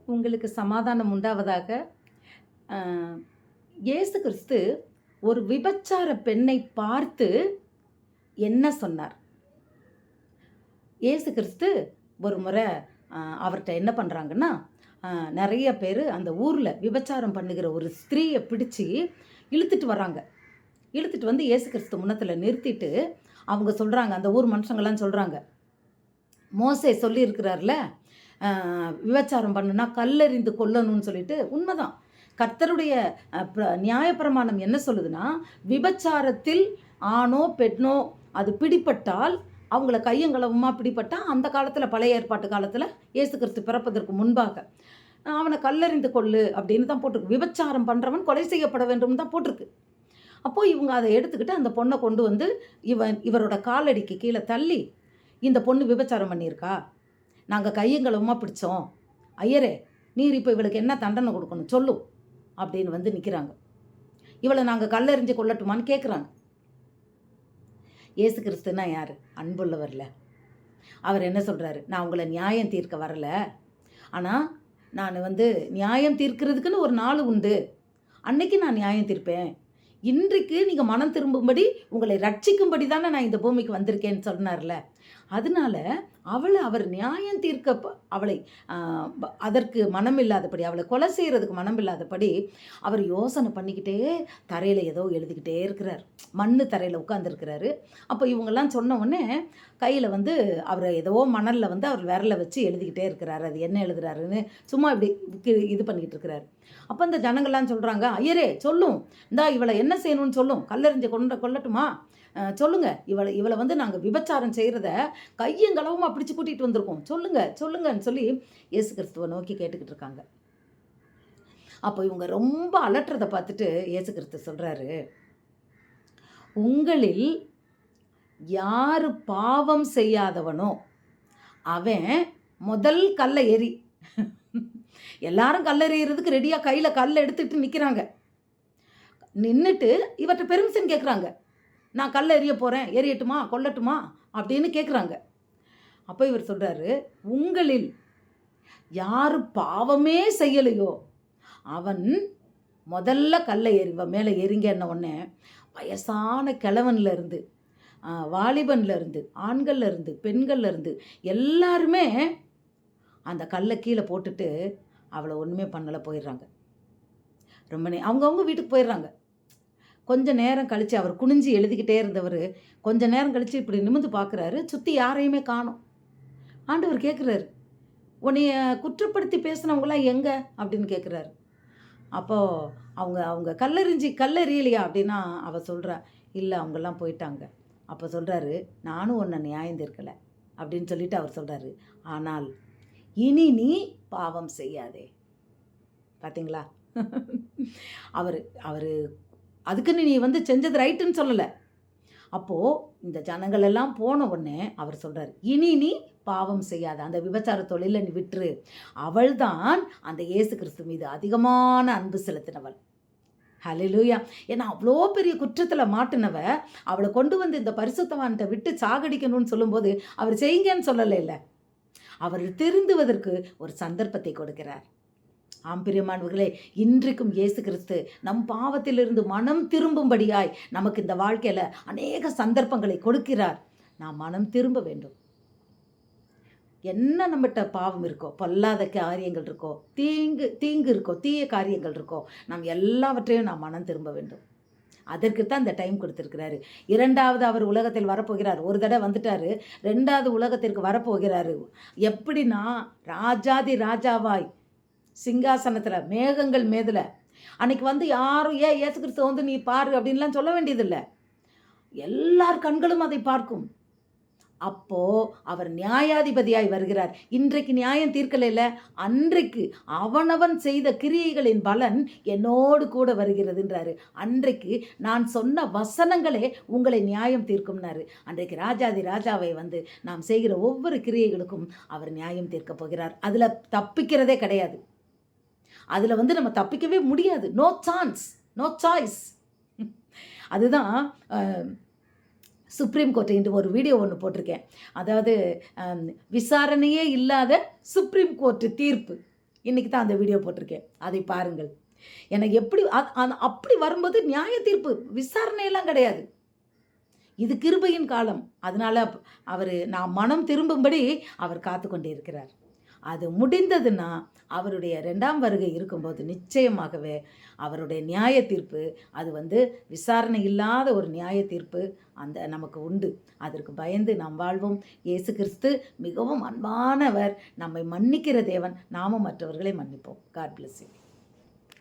உங்களுக்கு சமாதானம் உண்டாவதாக. அ இயேசு கிறிஸ்து ஒரு விபச்சார பெண்ணை பார்த்து என்ன சொன்னார்? இயேசு கிறிஸ்து ஒரு முறை அவர்ட்ட என்ன பண்றாங்கன்னா, அ நெறைய பேரு அந்த ஊர்ல விபச்சாரம் பண்ணுகிற ஒரு ஸ்திரீய பிடிச்சு இழுத்துட்டு வராங்க. இழுத்துட்டு வந்து இயேசு கிறிஸ்து முன்னத்துல நிறுத்திட்டு, அவங்க சொல்றாங்க, அந்த ஊர் மனுஷங்கலாம் சொல்றாங்க, "மோசே சொல்லியிருக்கிறார்ல, அ விபச்சாரம் பண்ணுனா கல்லெறிந்து கொல்லணும்னு" சொல்லிட்டு. உண்மதான். கர்த்தருடைய நியாயப்பிரமாணம் என்ன சொல்லுதுன்னா, விபச்சாரத்தில் ஆணோ, பெண்ணோ அது பிடிபட்டால், அவங்கள கையங்களவுமா பிடிபட்டா, அந்த காலத்தில பழைய ஏற்பாட்டு காலத்தில இயேசு கிறிஸ்து பிறப்பதற்கு முன்பாக, "அவன கல்லெறிந்து கொல்லு" அப்படின்னு தான் போட்டிருக்கு. விபச்சாரம் பண்றவன் கொலை செய்யப்பட வேண்டும்னு தான் போட்டிருக்கு. அப்போ இவங்க அத எடுத்துக்கிட்டு அந்த பொண்ண கொண்டு வந்து இவரோட காலடிக்கு கீழ தள்ளி, "இந்த பொண்ணு விபச்சாரம் பண்ணியிருக்கா. நாங்க கையங்களவுமா பிடிச்சோம். ஐயரே, நீர் இப்ப இவளுக்கு என்ன தண்டனை குடுக்கணும் சொல்லும்" அப்படின்னு வந்து நிக்கிறாங்க. "இவள நாங்க கல்லெறிஞ்சு கொல்லட்டுமான்னு" கேட்குறாங்க. இயேசு கிறிஸ்துன்னா யாரு? அன்புள்ளவர்ல. அவர் என்ன சொல்றாரு? "நான் உங்கள நியாயம் தீர்க்க வரல. ஆனா, நானு வந்து நியாயம் தீர்க்கிறதுக்குன்னு ஒரு நாள் உண்டு. அன்னைக்கு நான் நியாயம் தீர்ப்பேன். இன்றைக்கு நீங்க மனம் திரும்பும்படி, உங்களை ரட்சிக்கும்படி தானே நான் இந்த பூமிக்கு வந்திருக்கேன்னு" சொன்னார்ல. அதனால அவர் நியாயம் தீர்க்க அவளை அதற்கு மனம் இல்லாதபடி, அவளை கொலை செய்யறதுக்கு மனம் இல்லாதபடி அவர் யோசனை பண்ணிக்கிட்டே தரையில் ஏதோ எழுதிக்கிட்டே இருக்கிறார். மண்ணு தரையில் உட்காந்துருக்கிறாரு. அப்போ இவங்கெல்லாம் சொன்ன உடனே கையில் வந்து அவர் ஏதோ மணலில் வந்து அவர் விரலை வச்சு எழுதிக்கிட்டே இருக்கிறாரு. அது என்ன எழுதுறாருன்னு சும்மா இப்படி இது பண்ணிக்கிட்டு இருக்கிறாரு. அப்போ இந்த ஜனங்கள்லாம் சொல்கிறாங்க, "ஐயரே சொல்லும், இந்தா இவளை என்ன செய்யணும்னு சொல்லும், கல்லெறிஞ்சு கொல்லட்டுமா சொல்லுங்க, இவளை வந்து நாங்கள் விபச்சாரம் செய்கிறத கையங்களவுமா பிடிச்சு கூட்டிகிட்டு வந்திருக்கோம், சொல்லுங்க சொல்லுங்கன்னு" சொல்லி இயேசு கிறிஸ்துவை நோக்கி கேட்டுக்கிட்டு இருக்காங்க. அப்போ இவங்க ரொம்ப அலட்டுறதை பார்த்துட்டு இயேசு கிறிஸ்து சொல்கிறாரு, "உங்களில் யாரு பாவம் செய்யாதவனோ அவன் முதல் கல்லை எறி." எல்லாரும் கல்லெறியறதுக்கு ரெடியாக கையில் கல்லை எடுத்துக்கிட்டு நிற்கிறாங்க. நின்றுட்டு இவர்கிட்ட பெர்மிஷன் கேட்குறாங்க. "நான் கல்லை எறிய போகிறேன், எறியட்டுமா கொல்லட்டுமா?" அப்படின்னு கேட்குறாங்க. அப்போ இவர் சொல்கிறாரு, "உங்களில் யாரு பாவமே செய்யலையோ அவன் முதல்ல கல்லை மேலே எறிங்கன்ன உடனே வயசான கிழவன்ல இருந்து, வாலிபன்ல இருந்து, ஆண்கள்ல இருந்து, பெண்கள்ல இருந்து எல்லாருமே அந்த கல்லை கீழே போட்டுட்டு அவளை ஒன்றுமே பண்ணலை, போயிடுறாங்க. ரொம்ப அவங்கவுங்க வீட்டுக்கு போயிடுறாங்க. கொஞ்ச நேரம் கழித்து அவர் குனிஞ்சு எழுதிக்கிட்டே இருந்தவர் கொஞ்ச நேரம் கழித்து இப்படி நிமிர்ந்து பார்க்குறாரு. சுற்றி யாரையுமே காணோம். ஆண்டவர் கேட்குறாரு, "உன்னைய குற்றப்படுத்தி பேசினவங்களாம் எங்கே?" அப்படின்னு கேட்குறாரு. அப்போது அவங்க கல்லெறியலையா அப்படின்னா அவள் சொல்கிறா, "இல்லை, அவங்கெல்லாம் போயிட்டாங்க." அப்போ சொல்கிறாரு, "நானும் உன்னை நியாயம் தீர்க்கலை" அப்படின்னு சொல்லிட்டு அவர் சொல்கிறாரு, "ஆனால் இனி நீ பாவம் செய்யாதே." பார்த்தீங்களா? அவர் அவர் அதுக்குன்னு நீ வந்து செஞ்சது ரைட்டுன்னு சொல்லலை. அப்போது இந்த ஜனங்கள் எல்லாம் போன உடனே அவர் சொல்கிறார், "இனி நீ பாவம் செய்யாத, அந்த விபச்சார தொழிலை நீ விட்டுரு." அவள்தான் அந்த இயேசு கிறிஸ்து மீது அதிகமான அன்பு செலுத்தினவள். ஹல்லேலூயா! ஏன்னா அவ்வளோ பெரிய குற்றத்தில் மாட்டினவ அவளை கொண்டு வந்து இந்த பரிசுத்தவான்கிட்ட விட்டு சாகடிக்கணும்னு சொல்லும்போது அவர் செய்யுங்கன்னு சொல்லலை. இல்லை, அவர் திருந்துவதற்கு ஒரு சந்தர்ப்பத்தை கொடுக்கிறார். ஆம் பிரியமானவர்களே, இன்றைக்கும் இயேசு கிறிஸ்து நம் பாவத்திலிருந்து மனம் திரும்பும்படியாய் நமக்கு இந்த வாழ்க்கையில் அநேக சந்தர்ப்பங்களை கொடுக்கிறார். நாம் மனம் திரும்ப வேண்டும். என்ன நம்மகிட்ட பாவம் இருக்கோ, பொல்லாத காரியங்கள் இருக்கோ, தீங்கு இருக்கோ, தீய காரியங்கள் இருக்கோ, நாம் எல்லாவற்றையும் நாம் மனம் திரும்ப வேண்டும். அதற்கு தான் இந்த டைம் கொடுத்துருக்கிறாரு. 2வது அவர் உலகத்தில் வரப்போகிறார். ஒரு தடவை வந்துட்டார், 2வது உலகத்திற்கு வரப்போகிறாரு. எப்படின்னா, ராஜாதி ராஜாவாய் சிங்காசனத்தில் மேகங்கள் மேதுல. அன்னைக்கு வந்து யாரும் இயேசு கிறிஸ்து வந்து நீ பாரு அப்படின்லாம் சொல்ல வேண்டியதில்லை. எல்லார் கண்களும் அதை பார்க்கும். அப்போ அவர் நியாயாதிபதியாய் வருகிறார். இன்றைக்கு நியாயம் தீர்க்கலைல, அன்றைக்கு அவனவன் செய்த கிரியைகளின் பலன் என்னோடு கூட வருகிறதுன்றாரு. அன்றைக்கு நான் சொன்ன வசனங்களே உங்களை நியாயம் தீர்க்கும்னாரு. அன்றைக்கு ராஜாதி ராஜாவை வந்து நாம் செய்கிற ஒவ்வொரு கிரியைகளுக்கும் அவர் நியாயம் தீர்க்க போகிறார். அதில் தப்பிக்கிறதே கிடையாது. அதில் வந்து நம்ம தப்பிக்கவே முடியாது. No chance, no choice. அதுதான் சுப்ரீம் கோர்ட் என்று ஒரு வீடியோ ஒன்று போட்டிருக்கேன். அதாவது விசாரணையே இல்லாத சுப்ரீம் கோர்ட்டு தீர்ப்பு இன்றைக்கி தான் அந்த வீடியோ போட்டிருக்கேன், அதை பாருங்கள். எனக்கு எப்படி அப்படி வரும்போது நியாய தீர்ப்பு விசாரணையெல்லாம் கிடையாது. இது கிருபையின் காலம். அதனால நான் மனம் திரும்பும்படி அவர் காத்து கொண்டே இருக்கிறார். அது முடிந்ததுன்னா அவருடைய 2ஆம் வருகை இருக்கும்போது நிச்சயமாகவே அவருடைய நியாய தீர்ப்பு, அது விசாரணை இல்லாத ஒரு நியாய தீர்ப்பு நமக்கு உண்டு. அதற்கு பயந்து நாம் வாழ்வோம். இயேசு கிறிஸ்து மிகவும் அன்பானவர், நம்மை மன்னிக்கிற தேவன். நாமும் மற்றவர்களை மன்னிப்போம். God bless you.